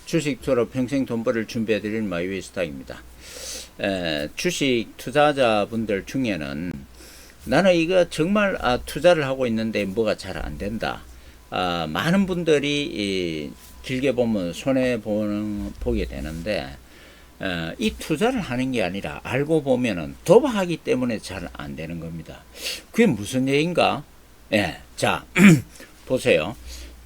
주식 투자로 평생 돈 벌을 준비해 드릴 마이웨이 스탁입니다. 주식 투자자분들 중에는 나는 이거 정말 투자를 하고 있는데 뭐가 잘 안 된다. 많은 분들이 길게 보면 손해 보게 되는데 이 투자를 하는 게 아니라 알고 보면은 도박하기 때문에 잘 안 되는 겁니다. 그게 무슨 얘기인가? 자 보세요.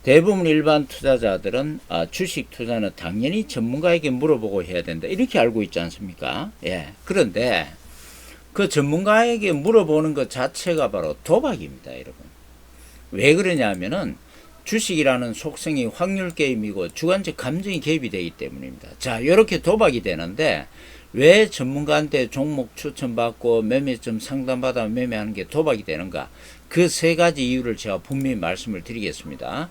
대부분 일반 투자자들은 주식 투자는 당연히 전문가에게 물어보고 해야 된다 이렇게 알고 있지 않습니까? 그런데 그 전문가에게 물어보는 것 자체가 바로 도박입니다, 여러분. 왜 그러냐면은 주식이라는 속성이 확률 게임이고 주관적 감정이 개입이 되기 때문입니다. 자, 이렇게 도박이 되는데 왜 전문가한테 종목 추천받고 매매점 상담받아 매매하는 게 도박이 되는가? 그 세 가지 이유를 제가 분명히 말씀을 드리겠습니다.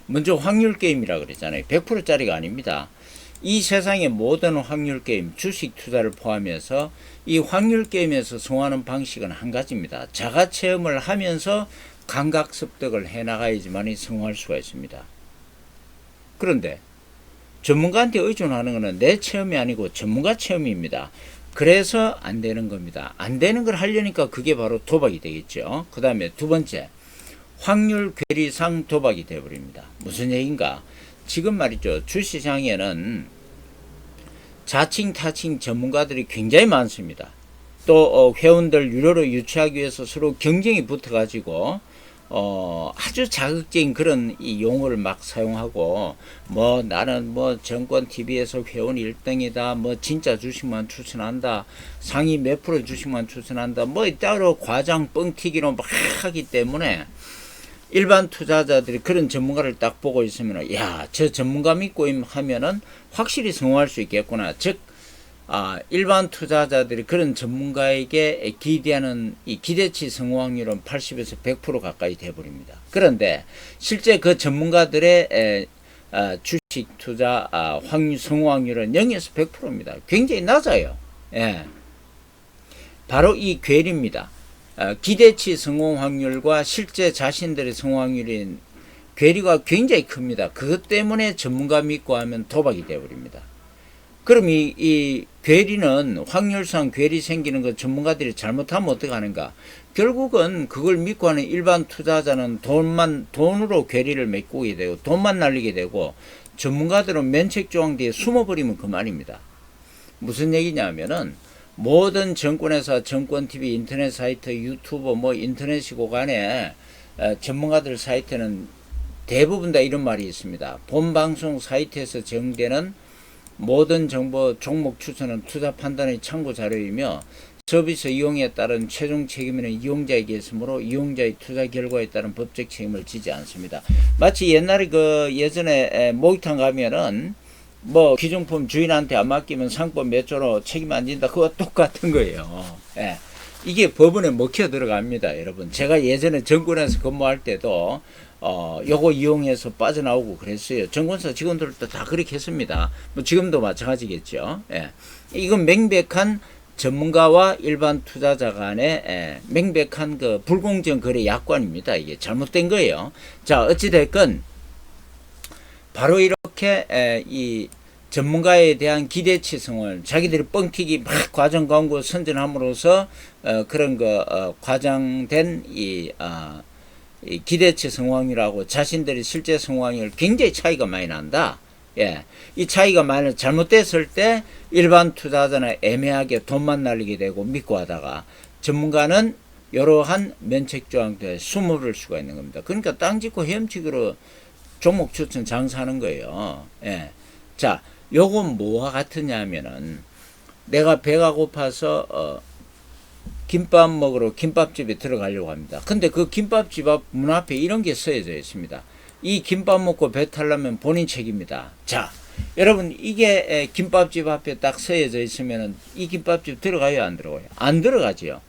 먼저 확률 게임이라 그랬잖아요. 100%짜리가 아닙니다. 이 세상의 모든 확률 게임, 주식 투자를 포함해서 이 확률 게임에서 성공하는 방식은 한 가지입니다. 자가 체험을 하면서 감각 습득을 해나가야지만 성공할 수가 있습니다. 그런데 전문가한테 의존하는 것은 내 체험이 아니고 전문가 체험입니다. 그래서 안 되는 겁니다. 안 되는 걸 하려니까 그게 바로 도박이 되겠죠. 그 다음에 두 번째, 확률 괴리상 도박이 되어버립니다. 무슨 얘기인가? 지금 말이죠. 주시장에는 자칭 타칭 전문가들이 굉장히 많습니다. 또 회원들 유료로 유치하기 위해서 서로 경쟁이 붙어가지고 아주 자극적인 그런 이 용어를 막 사용하고 뭐 나는 뭐 정권 TV에서 회원 1등이다 뭐 진짜 주식만 추천한다 상위 몇 프로 주식만 추천한다 뭐 따로 과장 뻥튀기로 막 하기 때문에 일반 투자자들이 그런 전문가를 딱 보고 있으면 야, 저 전문가 믿고 하면은 확실히 성공할 수 있겠구나. 즉 일반 투자자들이 그런 전문가에게 기대하는 이 기대치 성공 확률은 80에서 100% 가까이 돼버립니다. 그런데 실제 그 전문가들의 주식 투자 성공 확률은 0에서 100%입니다. 굉장히 낮아요. 바로 이 괴리입니다. 기대치 성공 확률과 실제 자신들의 성공 확률인 괴리가 굉장히 큽니다. 그것 때문에 전문가 믿고 하면 도박이 되어버립니다. 그럼 이 괴리는 확률상 괴리 생기는 거 전문가들이 잘못하면 어떻게 하는가? 결국은 그걸 믿고 하는 일반 투자자는 돈으로 괴리를 메꾸게 되고 돈만 날리게 되고 전문가들은 면책조항 뒤에 숨어버리면 그만입니다. 무슨 얘기냐면은 모든 정권회사, 정권TV, 인터넷 사이트, 유튜브, 뭐 인터넷이고 간에 전문가들 사이트는 대부분 다 이런 말이 있습니다. 본 방송 사이트에서 제공되는 모든 정보, 종목 추천은 투자 판단의 참고 자료이며 서비스 이용에 따른 최종 책임은 이용자에게 있으므로 이용자의 투자 결과에 따른 법적 책임을 지지 않습니다. 마치 옛날에 예전에 목욕탕 가면은 뭐 기존품 주인한테 안 맡기면 상법 몇 조로 책임 안 진다. 그거 똑같은 거예요. 이게 법원에 먹혀 들어갑니다, 여러분. 제가 예전에 정권에서 근무할 때도 요거 이용해서 빠져나오고 그랬어요. 정권사 직원들도 다 그렇게 했습니다. 뭐 지금도 마찬가지겠죠. 이건 명백한 전문가와 일반 투자자 간의 명백한 그 불공정 거래 약관입니다. 이게 잘못된 거예요. 자, 어찌됐건 바로 이렇게 이 전문가에 대한 기대치성을 자기들이 뻥튀기 막 과정 광고 선전함으로써 그런 거 과장된 이 기대치 성공률하고 자신들의 실제 성공률 굉장히 차이가 많이 난다. 이 차이가 많이 잘못됐을 때 일반 투자자는 애매하게 돈만 날리게 되고 믿고 하다가 전문가는 이러한 면책조항도에 숨어볼 수가 있는 겁니다. 그러니까 땅 짓고 헤엄치기로 종목 추천 장사하는 거예요. 자, 요건 뭐와 같으냐 하면은 내가 배가 고파서 김밥 먹으러 김밥집에 들어가려고 합니다. 근데 그 김밥집 앞 문 앞에 이런 게 써져 있습니다. 이 김밥 먹고 배탈나면 본인 책임이다. 자, 여러분 이게 김밥집 앞에 딱 써져 있으면은 이 김밥집 들어가요, 안 들어가요? 안 들어가지요.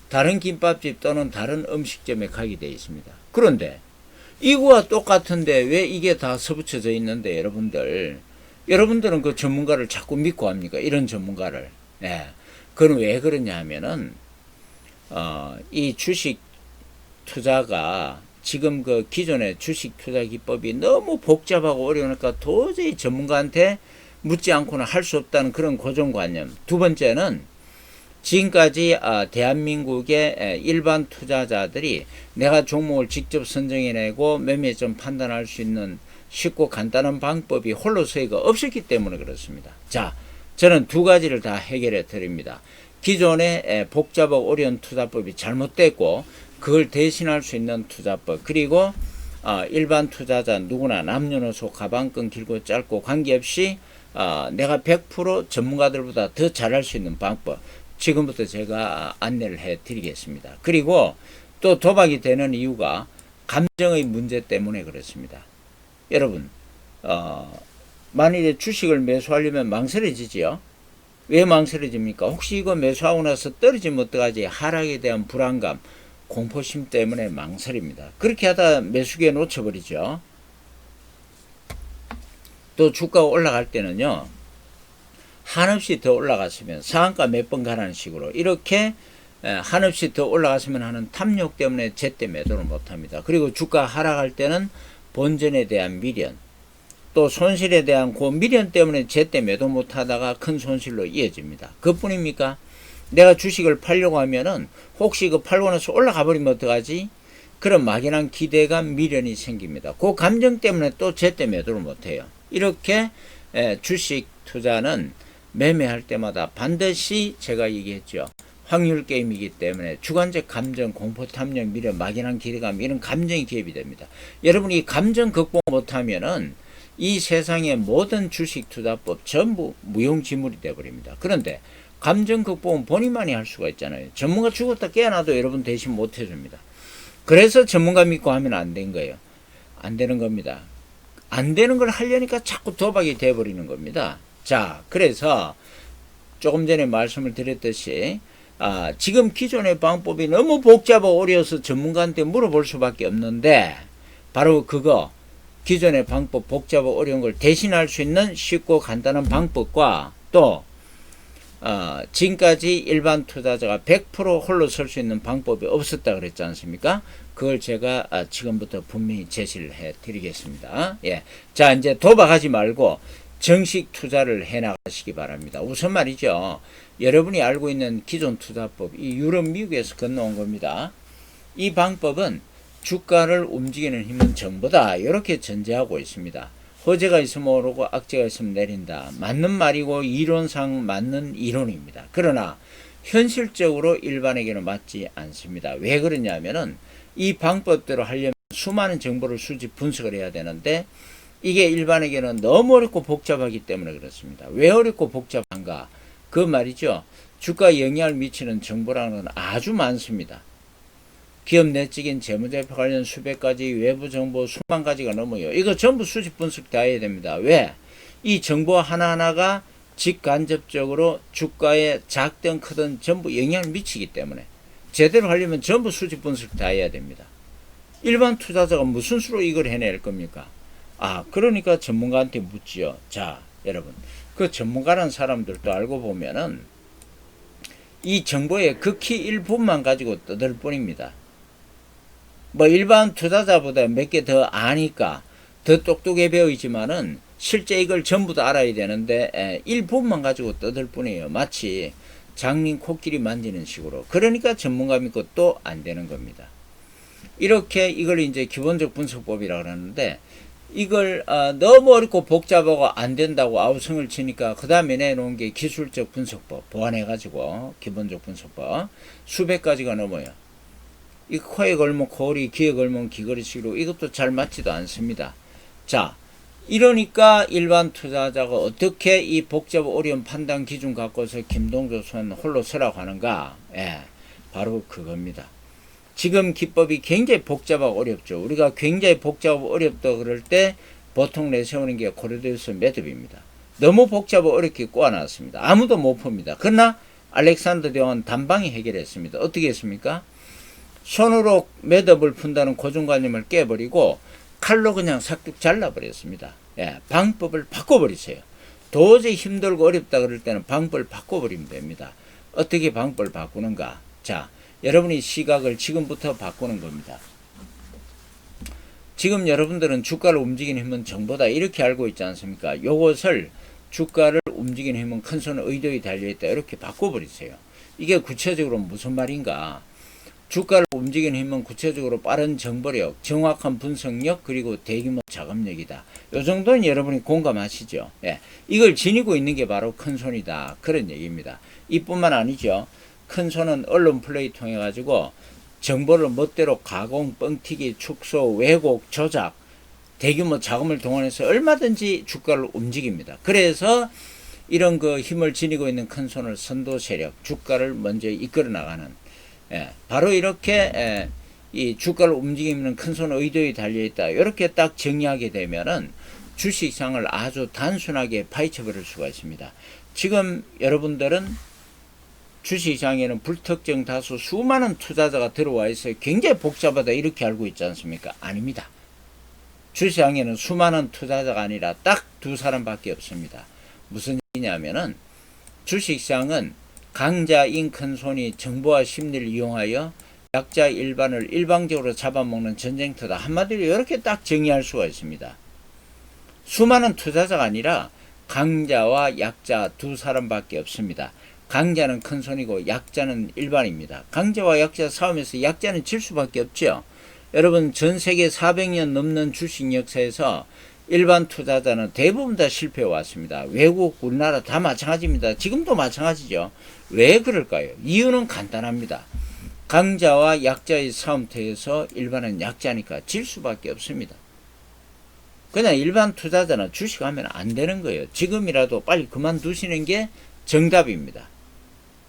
다른 김밥집 또는 다른 음식점에 가게 되어 있습니다. 그런데 이거와 똑같은데 왜 이게 다 서붙여져 있는데 여러분들은 그 전문가를 자꾸 믿고 합니까? 이런 전문가를. 그건 왜 그러냐 하면은 이 주식 투자가 지금 그 기존의 주식 투자 기법이 너무 복잡하고 어려우니까 도저히 전문가한테 묻지 않고는 할 수 없다는 그런 고정관념. 두 번째는 지금까지 대한민국의 일반 투자자들이 내가 종목을 직접 선정해내고 매매점 판단할 수 있는 쉽고 간단한 방법이 홀로서기가 없었기 때문에 그렇습니다. 자, 저는 두 가지를 다 해결해 드립니다. 기존의 복잡하고 어려운 투자법이 잘못됐고 그걸 대신할 수 있는 투자법, 그리고 일반 투자자 누구나 남녀노소 가방끈 길고 짧고 관계없이 내가 100% 전문가들보다 더 잘할 수 있는 방법, 지금부터 제가 안내를 해 드리겠습니다. 그리고 또 도박이 되는 이유가 감정의 문제 때문에 그렇습니다. 여러분, 만일에 주식을 매수하려면 망설여지지요? 왜 망설여집니까? 혹시 이거 매수하고 나서 떨어지면 어떡하지? 하락에 대한 불안감, 공포심 때문에 망설입니다. 그렇게 하다 매수기에 놓쳐버리죠. 또 주가가 올라갈 때는요, 한없이 더 올라갔으면 상한가 몇 번 가라는 식으로 이렇게 한없이 더 올라갔으면 하는 탐욕 때문에 제때 매도를 못합니다. 그리고 주가 하락할 때는 본전에 대한 미련, 또 손실에 대한 그 미련 때문에 제때 매도 못하다가 큰 손실로 이어집니다. 그뿐입니까? 내가 주식을 팔려고 하면은 혹시 이거 팔고 나서 올라가 버리면 어떡하지? 그런 막연한 기대감, 미련이 생깁니다. 그 감정 때문에 또 제때 매도를 못해요. 이렇게 주식 투자는 매매할 때마다 반드시 제가 얘기했죠. 확률 게임이기 때문에 주관적 감정, 공포, 탐욕, 미련, 막연한 기대감, 이런 감정이 개입이 됩니다. 여러분이 이 감정 극복 못하면은 이 세상의 모든 주식 투자법 전부 무용지물이 되어버립니다. 그런데 감정 극복은 본인만이 할 수가 있잖아요. 전문가 죽었다 깨어나도 여러분 대신 못 해줍니다. 그래서 전문가 믿고 하면 안 된 거예요. 안 되는 겁니다. 안 되는 걸 하려니까 자꾸 도박이 돼버리는 겁니다. 자, 그래서 조금 전에 말씀을 드렸듯이 지금 기존의 방법이 너무 복잡하고 어려워서 전문가한테 물어볼 수밖에 없는데, 바로 그거, 기존의 방법 복잡하고 어려운 걸 대신할 수 있는 쉽고 간단한 방법과 또 지금까지 일반 투자자가 100% 홀로 설 수 있는 방법이 없었다 그랬지 않습니까? 그걸 제가 지금부터 분명히 제시를 해 드리겠습니다. 예. 자, 이제 도박하지 말고 정식 투자를 해 나가시기 바랍니다. 우선 말이죠, 여러분이 알고 있는 기존 투자법, 이 유럽, 미국에서 건너온 겁니다. 이 방법은 주가를 움직이는 힘은 정보다, 이렇게 전제하고 있습니다. 호재가 있으면 오르고 악재가 있으면 내린다. 맞는 말이고 이론상 맞는 이론입니다. 그러나 현실적으로 일반에게는 맞지 않습니다. 왜 그러냐면은 이 방법대로 하려면 수많은 정보를 수집 분석을 해야 되는데 이게 일반에게는 너무 어렵고 복잡하기 때문에 그렇습니다. 왜 어렵고 복잡한가? 그 말이죠, 주가에 영향을 미치는 정보라는 건 아주 많습니다. 기업 내적인 재무제표 관련 수백 가지 외부 정보 수만 가지가 넘어요. 이거 전부 수집 분석 다 해야 됩니다. 왜? 이 정보 하나하나가 직간접적으로 주가에 작든 크든 전부 영향을 미치기 때문에 제대로 하려면 전부 수집 분석 다 해야 됩니다. 일반 투자자가 무슨 수로 이걸 해낼 겁니까? 그러니까 전문가한테 묻지요. 자, 여러분, 그 전문가라는 사람들도 알고 보면은 이 정보의 극히 일부분만 가지고 떠들 뿐입니다. 뭐 일반 투자자보다 몇 개 더 아니까 더 똑똑해 보이지만은 실제 이걸 전부 다 알아야 되는데 일부분만 가지고 떠들 뿐이에요. 마치 장님 코끼리 만지는 식으로. 그러니까 전문가 믿고 또 안 되는 겁니다. 이렇게 이걸 이제 기본적 분석법이라고 하는데, 이걸 너무 어렵고 복잡하고 안 된다고 아우성을 치니까 그 다음에 내놓은 게 기술적 분석법 보완해가지고 기본적 분석법 수백 가지가 넘어요. 이 코에 걸면 코리, 귀에 걸면 귀걸이식으로 이것도 잘 맞지도 않습니다. 자, 이러니까 일반 투자자가 어떻게 이 복잡하고 어려운 판단 기준 갖고서 김동조 선 홀로 서라고 하는가? 바로 그겁니다. 지금 기법이 굉장히 복잡하고 어렵죠. 우리가 굉장히 복잡하고 어렵다 그럴 때 보통 내세우는 게 코리도스 매듭입니다. 너무 복잡하고 어렵게 꼬아놨습니다. 아무도 못 풉니다. 그러나 알렉산더 대왕은 단방에 해결했습니다. 어떻게 했습니까? 손으로 매듭을 푼다는 고정관념을 깨버리고 칼로 그냥 삭둑 잘라버렸습니다. 방법을 바꿔버리세요. 도저히 힘들고 어렵다 그럴 때는 방법을 바꿔버리면 됩니다. 어떻게 방법을 바꾸는가? 자, 여러분이 시각을 지금부터 바꾸는 겁니다. 지금 여러분들은 주가를 움직이는 힘은 정보다 이렇게 알고 있지 않습니까? 요것을 주가를 움직이는 힘은 큰손 의도에 달려있다 이렇게 바꿔버리세요. 이게 구체적으로 무슨 말인가? 주가를 움직이는 힘은 구체적으로 빠른 정보력, 정확한 분석력, 그리고 대규모 자금력이다. 요 정도는 여러분이 공감하시죠? 예. 이걸 지니고 있는 게 바로 큰손이다. 그런 얘기입니다. 이뿐만 아니죠. 큰손은 언론 플레이 통해 가지고 정보를 멋대로 가공, 뻥튀기, 축소, 왜곡, 조작, 대규모 자금을 동원해서 얼마든지 주가를 움직입니다. 그래서 이런 그 힘을 지니고 있는 큰손을 선도 세력, 주가를 먼저 이끌어 나가는, 바로 이렇게 이 주가를 움직이는 큰손 의도에 달려있다. 이렇게 딱 정리하게 되면은 주식시장을 아주 단순하게 파헤쳐 버릴 수가 있습니다. 지금 여러분들은 주식시장에는 불특정 다수 수많은 투자자가 들어와 있어요. 굉장히 복잡하다 이렇게 알고 있지 않습니까? 아닙니다. 주식시장에는 수많은 투자자가 아니라 딱 두 사람밖에 없습니다. 무슨 얘기냐면은 주식시장은 강자인 큰손이 정보와 심리를 이용하여 약자 일반을 일방적으로 잡아먹는 전쟁터다. 한마디로 이렇게 딱 정의할 수가 있습니다. 수많은 투자자가 아니라 강자와 약자 두 사람밖에 없습니다. 강자는 큰손이고 약자는 일반입니다. 강자와 약자 싸움에서 약자는 질 수밖에 없죠. 여러분 전 세계 400년 넘는 주식 역사에서 일반 투자자는 대부분 다 실패해 왔습니다. 외국, 우리나라 다 마찬가지입니다. 지금도 마찬가지죠. 왜 그럴까요? 이유는 간단합니다. 강자와 약자의 싸움터에서 일반은 약자니까 질 수밖에 없습니다. 그냥 일반 투자자는 주식하면 안 되는 거예요. 지금이라도 빨리 그만두시는 게 정답입니다.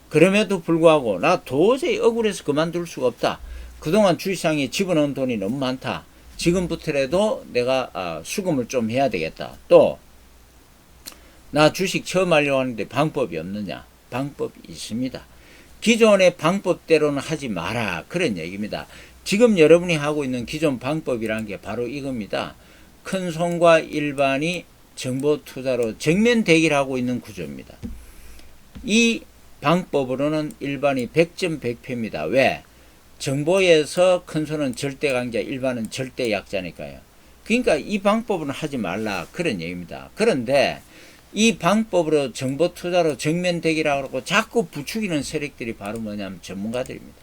그럼에도 불구하고 나 도저히 억울해서 그만둘 수가 없다. 그동안 주식시장에 집어넣은 돈이 너무 많다. 지금부터라도 내가 수금을 좀 해야 되겠다. 또 나 주식 처음 하려고 하는데 방법이 없느냐? 방법이 있습니다. 기존의 방법대로는 하지 마라. 그런 얘기입니다. 지금 여러분이 하고 있는 기존 방법이라는 게 바로 이겁니다. 큰손과 일반이 정보 투자로 정면 대결을 하고 있는 구조입니다. 이 방법으로는 일반이 100점 100패입니다. 왜? 정보에서 큰손은 절대 강자, 일반은 절대 약자니까요. 그러니까 이 방법은 하지 말라. 그런 얘기입니다. 그런데 이 방법으로 정보 투자로 정면 대결하고 자꾸 부추기는 세력들이 바로 뭐냐면 전문가들입니다.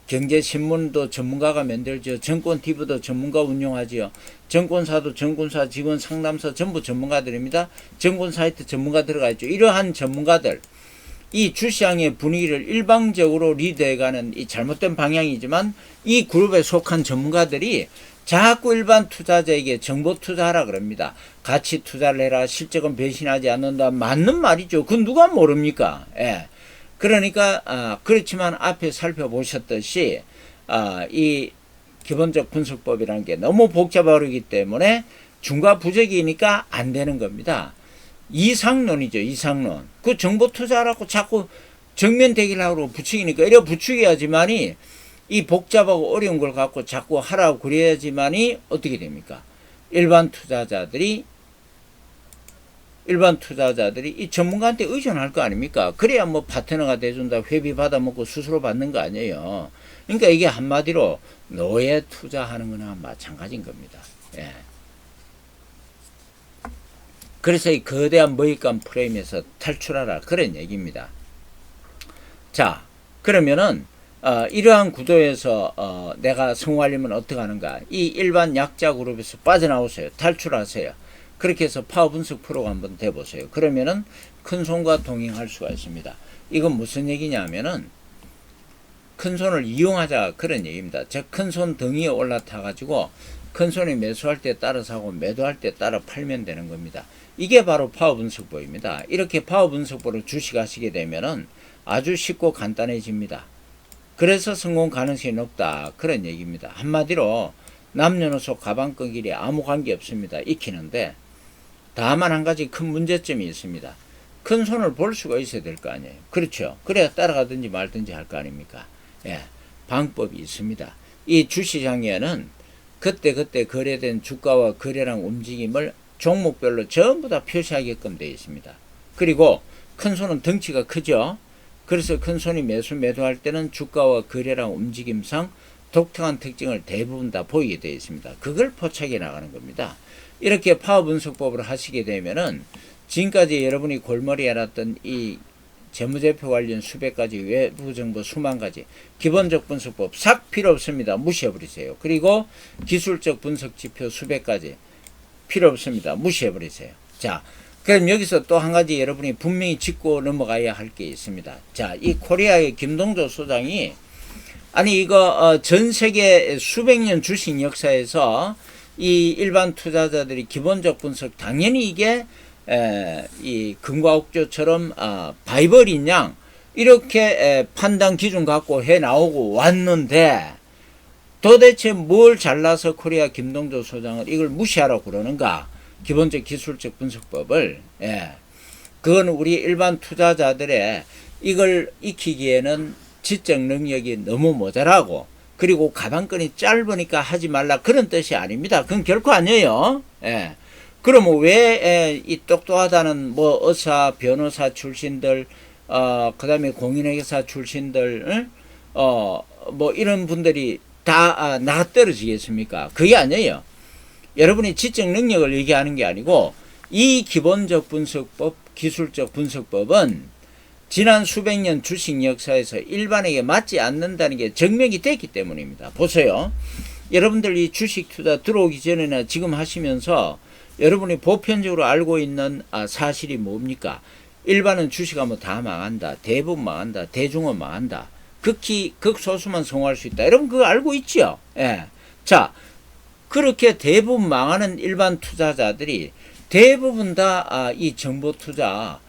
경제신문도 전문가가 만들죠. 정권TV도 전문가 운영하지요. 정권사도 정권사 직원 상담사 전부 전문가들입니다. 정권 사이트 전문가 들어가 있죠. 이러한 전문가들, 이 주시장의 분위기를 일방적으로 리드해가는 이 잘못된 방향이지만 이 그룹에 속한 전문가들이 자꾸 일반 투자자에게 정보 투자하라 그럽니다. 가치 투자를 해라. 실적은 배신하지 않는다. 맞는 말이죠. 그건 누가 모릅니까? 그러니까 그렇지만 앞에 살펴보셨듯이 이 기본적 분석법이라는 게 너무 복잡하기 때문에 중과 부적이니까 안 되는 겁니다. 이상론이죠. 이상론. 그 정보 투자하라고 자꾸 정면 대결하고 부추기니까 이래 부추겨야지만이 이 복잡하고 어려운 걸 갖고 자꾸 하라고 그래야지만이 어떻게 됩니까? 일반 투자자들이 이 전문가한테 의존할 거 아닙니까? 그래야 뭐 파트너가 돼준다, 회비 받아먹고 수수료 받는 거 아니에요. 그러니까 이게 한마디로 노예 투자하는 거나 마찬가지인 겁니다. 그래서 이 거대한 먹잇감 프레임에서 탈출하라. 그런 얘기입니다. 자, 그러면은 이러한 구도에서 내가 성공하려면 어떻게 하는가? 이 일반 약자 그룹에서 빠져나오세요. 탈출하세요. 그렇게 해서 파워 분석 프로가 한번 돼보세요. 그러면은 큰손과 동행할 수가 있습니다. 이건 무슨 얘기냐면은 큰손을 이용하자 그런 얘기입니다. 즉 큰손 덩이에 올라타 가지고 큰손이 매수할 때 따라 사고 매도할 때 따라 팔면 되는 겁니다. 이게 바로 파워 분석법입니다. 이렇게 파워 분석법으로 주식하시게 되면은 아주 쉽고 간단해집니다. 그래서 성공 가능성이 높다. 그런 얘기입니다. 한마디로 남녀노소 가방끈끼리 아무 관계 없습니다. 익히는데 다만 한 가지 큰 문제점이 있습니다. 큰 손을 볼 수가 있어야 될 거 아니에요. 그렇죠. 그래야 따라가든지 말든지 할 거 아닙니까? 방법이 있습니다. 이 주시장에는 그때 거래된 주가와 거래량 움직임을 종목별로 전부 다 표시하게끔 되어 있습니다. 그리고 큰 손은 덩치가 크죠. 그래서 큰 손이 매수 매도할 때는 주가와 거래량 움직임상 독특한 특징을 대부분 다 보이게 되어 있습니다. 그걸 포착해 나가는 겁니다. 이렇게 파워 분석법을 하시게 되면은 지금까지 여러분이 골머리에 놨던 이 재무제표 관련 수백 가지, 외부 정보 수만 가지, 기본적 분석법 싹 필요 없습니다. 무시해 버리세요. 그리고 기술적 분석 지표 수백 가지 필요 없습니다. 무시해 버리세요. 자, 그럼 여기서 또 한 가지 여러분이 분명히 짚고 넘어가야 할 게 있습니다. 자, 이 코리아의 김동조 소장이 아니 이거 전 세계 수백 년 주식 역사에서 이 일반 투자자들이 기본적 분석 당연히 이게 이 금과 옥조처럼 바이블인 양 이렇게 판단 기준 갖고 해 나오고 왔는데 도대체 뭘 잘라서 코리아 김동조 소장은 이걸 무시하라고 그러는가? 기본적 기술적 분석법을. 그건 우리 일반 투자자들의 이걸 익히기에는 지적 능력이 너무 모자라고, 그리고 가방끈이 짧으니까 하지 말라 그런 뜻이 아닙니다. 그건 결코 아니에요. 그러면 왜 이 똑똑하다는 뭐 의사, 변호사 출신들, 그 다음에 공인회계사 출신들, 뭐 이런 분들이 다 나가 떨어지겠습니까? 그게 아니에요. 여러분이 지적 능력을 얘기하는 게 아니고 이 기본적 분석법, 기술적 분석법은 지난 수백 년 주식 역사에서 일반에게 맞지 않는다는 게 증명이 됐기 때문입니다. 보세요. 여러분들 이 주식 투자 들어오기 전에나 지금 하시면서 여러분이 보편적으로 알고 있는 사실이 뭡니까? 일반은 주식하면 다 망한다. 대부분 망한다. 대중은 망한다. 극소수만 성공할 수 있다. 여러분 그거 알고 있죠? 자, 그렇게 대부분 망하는 일반 투자자들이 대부분 다 이 정보 투자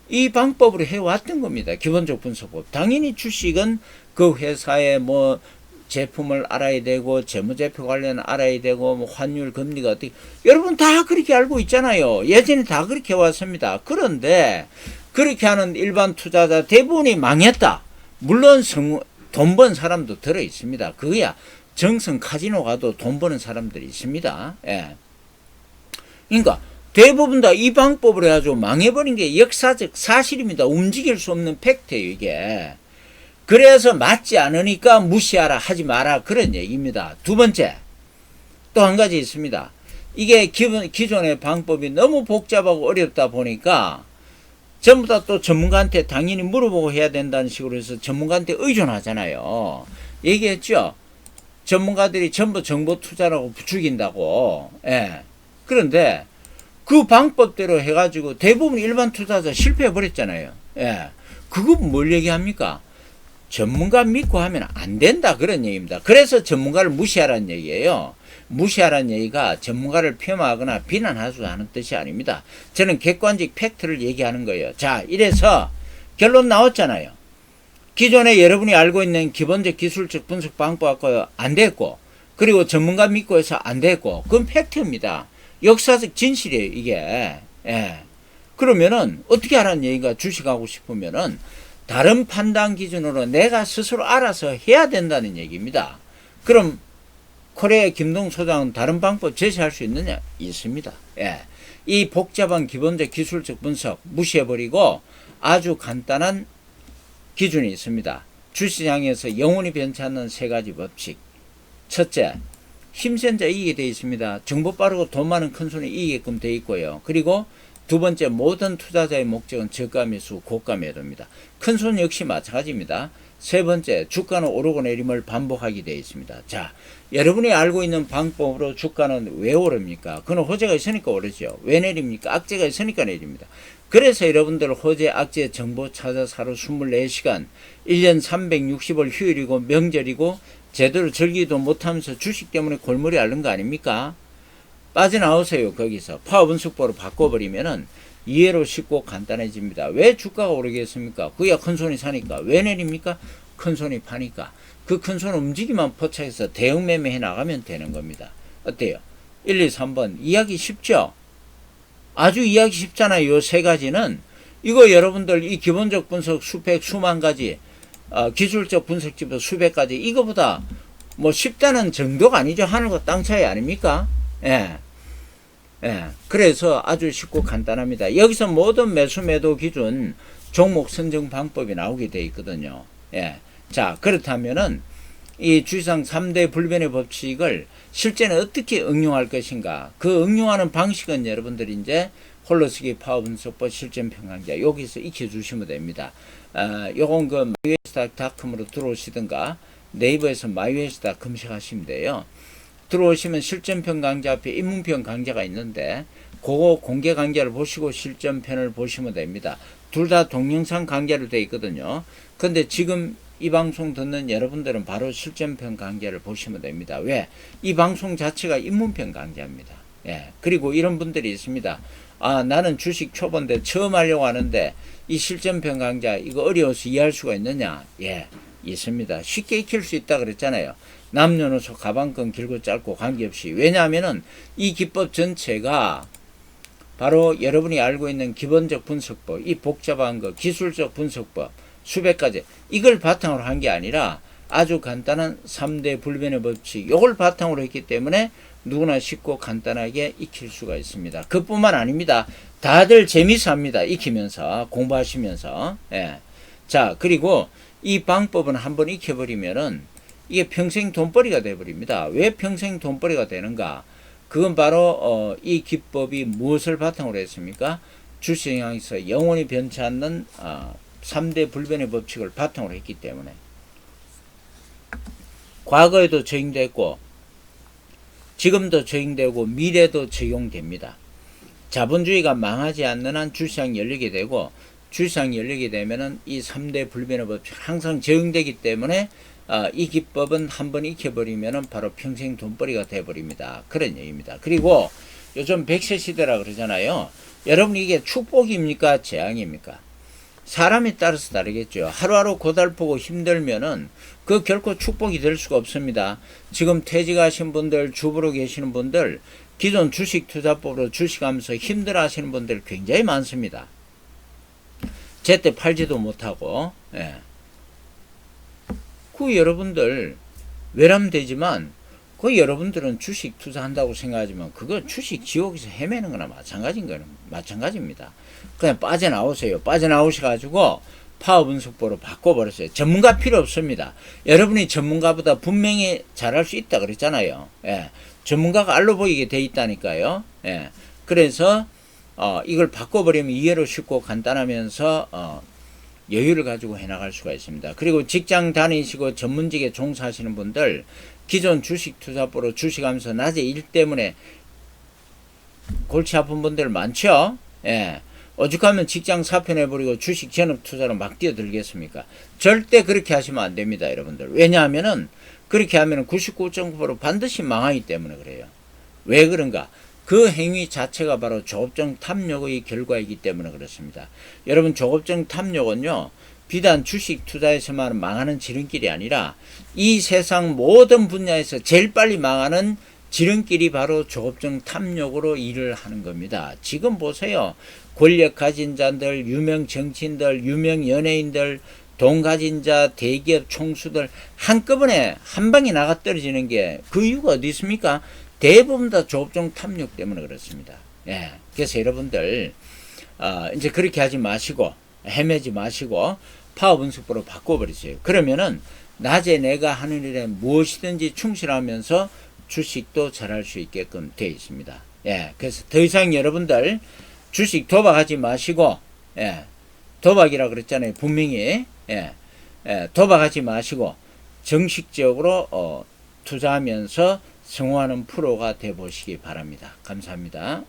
이 방법으로 해왔던 겁니다. 기본적 분석법. 당연히 주식은 그 회사의 뭐 제품을 알아야 되고 재무제표 관련 알아야 되고 뭐 환율 금리가 어떻게, 여러분 다 그렇게 알고 있잖아요. 예전에 다 그렇게 해왔습니다. 그런데 그렇게 하는 일반 투자자 대부분이 망했다. 물론 돈 번 사람도 들어 있습니다. 그거야 정성 카지노 가도 돈 버는 사람들이 있습니다. 그러니까 대부분 다 이 방법으로 해가지고 망해버린 게 역사적 사실입니다. 움직일 수 없는 팩트예요, 이게. 그래서 맞지 않으니까 무시하라, 하지 마라, 그런 얘기입니다. 두 번째, 또 한 가지 있습니다. 이게 기존의 방법이 너무 복잡하고 어렵다 보니까 전부 다 또 전문가한테 당연히 물어보고 해야 된다는 식으로 해서 전문가한테 의존하잖아요. 얘기했죠? 전문가들이 전부 정보 투자라고 부추긴다고. 그런데 그 방법대로 해가지고 대부분 일반 투자자 실패해버렸잖아요. 그거 뭘 얘기합니까? 전문가 믿고 하면 안 된다, 그런 얘기입니다. 그래서 전문가를 무시하라는 얘기예요. 무시하라는 얘기가 전문가를 폄하하거나 비난하는 뜻이 아닙니다. 저는 객관적 팩트를 얘기하는 거예요. 자, 이래서 결론 나왔잖아요. 기존에 여러분이 알고 있는 기본적 기술적 분석 방법 갖고 안 됐고, 그리고 전문가 믿고 해서 안 됐고, 그건 팩트입니다. 역사적 진실이에요, 이게. 그러면은 어떻게 하라는 얘기가, 주식하고 싶으면은 다른 판단 기준으로 내가 스스로 알아서 해야 된다는 얘기입니다. 그럼 코리아 김동 소장은 다른 방법 제시할 수 있느냐? 있습니다. 이 복잡한 기본적 기술적 분석 무시해버리고 아주 간단한 기준이 있습니다. 주시장에서 영원히 변치 않는 세 가지 법칙. 첫째, 힘센 자 이기게 되어 있습니다. 정보 빠르고 돈 많은 큰손이 이기게끔 되어 있고요. 그리고 두 번째, 모든 투자자의 목적은 저가 매수, 고가 매도입니다. 큰손 역시 마찬가지입니다. 세 번째, 주가는 오르고 내림을 반복하게 되어 있습니다. 자, 여러분이 알고 있는 방법으로 주가는 왜 오릅니까? 그건 호재가 있으니까 오르죠. 왜 내립니까? 악재가 있으니까 내립니다. 그래서 여러분들 호재, 악재 정보 찾아서 하루 24시간, 1년 360일 휴일이고 명절이고 제대로 즐기도 못하면서 주식 때문에 골머리 앓는 거 아닙니까? 빠져나오세요. 거기서 파워 분석법으로 바꿔버리면은 이해로 쉽고 간단해집니다. 왜 주가가 오르겠습니까? 그야 큰손이 사니까. 왜 내립니까? 큰손이 파니까. 그 큰손 움직이만 포착해서 대응 매매해 나가면 되는 겁니다. 어때요? 1, 2, 3번 이야기 쉽죠? 아주 이야기 쉽잖아요. 요 세 가지는. 이거 여러분들 이 기본적 분석 수만 가지, 기술적 분석집도 수백 가지, 이거보다 뭐 쉽다는 정도가 아니죠. 하늘과 땅 차이 아닙니까? 그래서 아주 쉽고 간단합니다. 여기서 모든 매수 매도 기준, 종목 선정 방법이 나오게 되어 있거든요. 자, 그렇다면은 이 주식상 3대 불변의 법칙을 실제는 어떻게 응용할 것인가. 그 응용하는 방식은 여러분들이 이제 홀로쓰기 파워분석법 실전평강좌 여기서 익혀주시면 됩니다. 요건 그 mywestockcom으로 들어오시든가 네이버에서 mywestock 검색하시면 돼요. 들어오시면 실전편 강좌 앞에 입문편 강좌가 있는데 그거 공개 강좌를 보시고 실전편을 보시면 됩니다. 둘 다 동영상 강좌로 되어 있거든요. 근데 지금 이 방송 듣는 여러분들은 바로 실전편 강좌를 보시면 됩니다. 왜? 이 방송 자체가 입문편 강좌입니다. 예. 그리고 이런 분들이 있습니다. 나는 주식 초보인데 처음 하려고 하는데 이 실전편 강좌 이거 어려워서 이해할 수가 있느냐? 예. 있습니다. 쉽게 익힐 수 있다 그랬잖아요. 남녀노소 가방끈 길고 짧고 관계없이. 왜냐하면은 이 기법 전체가 바로 여러분이 알고 있는 기본적 분석법, 이 복잡한 거, 기술적 분석법, 수백 가지, 이걸 바탕으로 한 게 아니라 아주 간단한 3대 불변의 법칙, 이걸 바탕으로 했기 때문에 누구나 쉽고 간단하게 익힐 수가 있습니다. 그뿐만 아닙니다. 다들 재미있어 합니다. 익히면서, 공부하시면서. 예. 자, 그리고 이 방법은 한번 익혀버리면은 이게 평생 돈벌이가 돼버립니다. 왜 평생 돈벌이가 되는가? 그건 바로 이 기법이 무엇을 바탕으로 했습니까? 주식시장에서 영원히 변치 않는 3대 불변의 법칙을 바탕으로 했기 때문에 과거에도 적용됐고 지금도 적용되고 미래도 적용됩니다. 자본주의가 망하지 않는 한 주식시장이 열리게 되고 주식시장이 열리게 되면은 이 3대 불변의 법칙 항상 적용되기 때문에 이 기법은 한번 익혀버리면은 바로 평생 돈벌이가 돼버립니다. 그런 얘기입니다. 그리고 요즘 100세 시대라 그러잖아요. 여러분 이게 축복입니까? 재앙입니까? 사람에 따라서 다르겠죠. 하루하루 고달프고 힘들면은 그 결코 축복이 될 수가 없습니다. 지금 퇴직하신 분들, 주부로 계시는 분들, 기존 주식 투자법으로 주식하면서 힘들어 하시는 분들 굉장히 많습니다. 제때 팔지도 못하고, 예. 그 여러분들 외람되지만 그 여러분들은 주식 투자한다고 생각하지만 그거 주식 지옥에서 헤매는 거나 마찬가지입니다. 그냥 빠져나오세요. 빠져나오셔가지고 파워 분석법으로 바꿔버렸어요. 전문가 필요 없습니다. 여러분이 전문가보다 분명히 잘할 수 있다 그랬잖아요. 예. 전문가가 알로 보이게 돼 있다니까요. 예. 그래서 이걸 바꿔버리면 이해로 쉽고 간단하면서 여유를 가지고 해나갈 수가 있습니다. 그리고 직장 다니시고 전문직에 종사하시는 분들 기존 주식 투자법으로 주식하면서 낮에 일 때문에 골치 아픈 분들 많죠. 예. 오죽하면 직장 사표내버리고 주식 전업 투자로 막 뛰어들겠습니까? 절대 그렇게 하시면 안 됩니다, 여러분들. 왜냐하면은 그렇게 하면 99.9% 반드시 망하기 때문에 그래요. 왜 그런가? 그 행위 자체가 바로 조업종 탐욕의 결과이기 때문에 그렇습니다. 여러분 조업종 탐욕은요. 비단 주식 투자에서만 망하는 지름길이 아니라 이 세상 모든 분야에서 제일 빨리 망하는 지름길이 바로 조업종 탐욕으로 일을 하는 겁니다. 지금 보세요. 권력 가진 자들, 유명 정치인들, 유명 연예인들, 돈 가진 자, 대기업 총수들 한꺼번에 한 방에 나가 떨어지는 게 그 이유가 어디 있습니까? 대부분 다 조업종 탐욕 때문에 그렇습니다. 예. 그래서 여러분들, 이제 그렇게 하지 마시고, 헤매지 마시고, 파워 분석법으로 바꿔버리세요. 그러면은, 낮에 내가 하는 일에 무엇이든지 충실하면서 주식도 잘할 수 있게끔 되어 있습니다. 예. 그래서 더 이상 여러분들, 주식 도박하지 마시고, 예. 도박이라 그랬잖아요. 분명히. 예. 예. 도박하지 마시고, 정식적으로, 투자하면서 성공하는 프로가 되어보시기 바랍니다. 감사합니다.